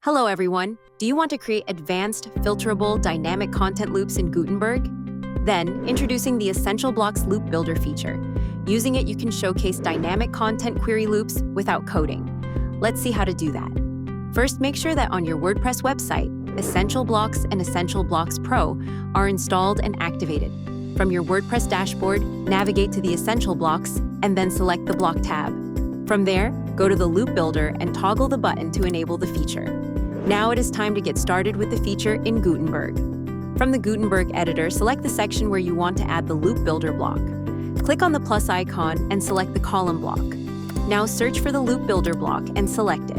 Hello everyone! Do you want to create advanced, filterable, dynamic content loops in Gutenberg? Then, introducing the Essential Blocks Loop Builder feature. Using it, you can showcase dynamic content query loops without coding. Let's see how to do that. First, make sure that on your WordPress website, Essential Blocks and Essential Blocks Pro are installed and activated. From your WordPress dashboard, navigate to the Essential Blocks and then select the Block tab. From there, go to the Loop Builder and toggle the button to enable the feature. Now it is time to get started with the feature in Gutenberg. From the Gutenberg editor, select the section where you want to add the Loop Builder block. Click on the plus icon and select the column block. Now search for the Loop Builder block and select it.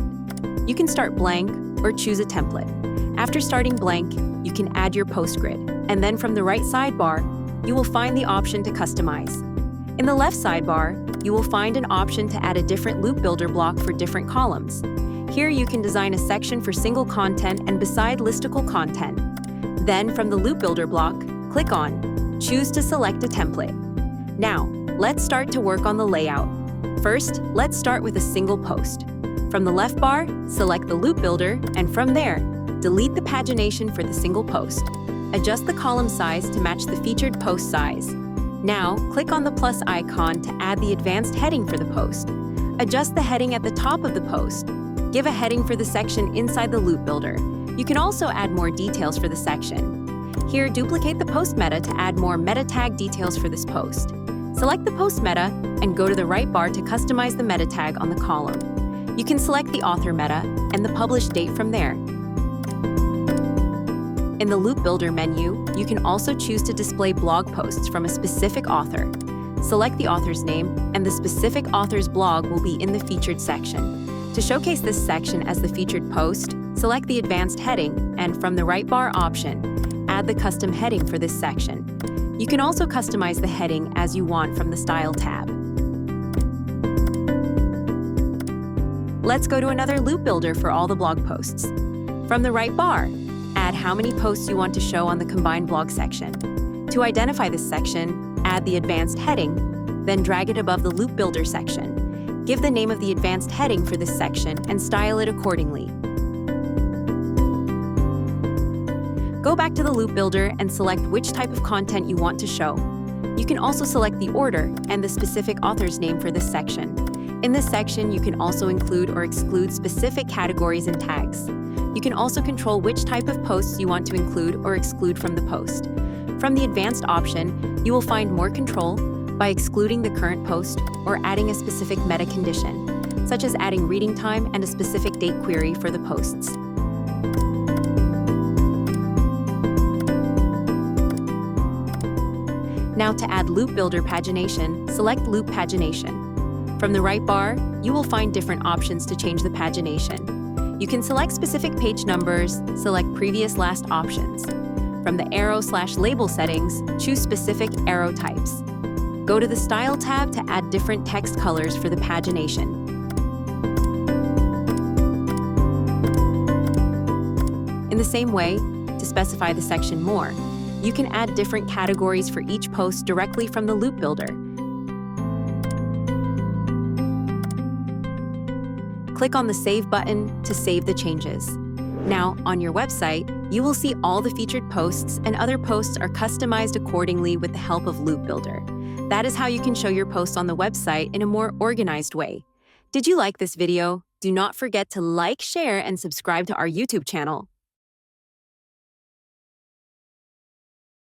You can start blank or choose a template. After starting blank, you can add your post grid, and then from the right sidebar, you will find the option to customize. In the left sidebar, you will find an option to add a different Loop Builder block for different columns. Here you can design a section for single content and beside listicle content. Then from the Loop Builder block, click on Choose to select a template. Now, let's start to work on the layout. First, let's start with a single post. From the left bar, select the Loop Builder, and from there, delete the pagination for the single post. Adjust the column size to match the featured post size. Now, click on the plus icon to add the advanced heading for the post. Adjust the heading at the top of the post. Give a heading for the section inside the Loop Builder. You can also add more details for the section. Here, duplicate the post meta to add more meta tag details for this post. Select the post meta and go to the right bar to customize the meta tag on the column. You can select the author meta and the published date from there. In the Loop Builder menu, you can also choose to display blog posts from a specific author. Select the author's name, and the specific author's blog will be in the featured section. To showcase this section as the featured post, select the advanced heading, and from the right bar option, add the custom heading for this section. You can also customize the heading as you want from the Style tab. Let's go to another Loop Builder for all the blog posts. From the right bar, add how many posts you want to show on the combined blog section. To identify this section, add the advanced heading, then drag it above the Loop Builder section. Give the name of the advanced heading for this section and style it accordingly. Go back to the Loop Builder and select which type of content you want to show. You can also select the order and the specific author's name for this section. In this section, you can also include or exclude specific categories and tags. You can also control which type of posts you want to include or exclude from the post. From the advanced option, you will find more control by excluding the current post or adding a specific meta condition, such as adding reading time and a specific date query for the posts. Now to add Loop Builder pagination, select Loop Pagination. From the right bar, you will find different options to change the pagination. You can select specific page numbers, select previous last options. From the arrow/label settings, choose specific arrow types. Go to the Style tab to add different text colors for the pagination. In the same way, to specify the section more, you can add different categories for each post directly from the Loop Builder. Click on the Save button to save the changes. Now, on your website, you will see all the featured posts, and other posts are customized accordingly with the help of Loop Builder. That is how you can show your posts on the website in a more organized way. Did you like this video? Do not forget to like, share, and subscribe to our YouTube channel.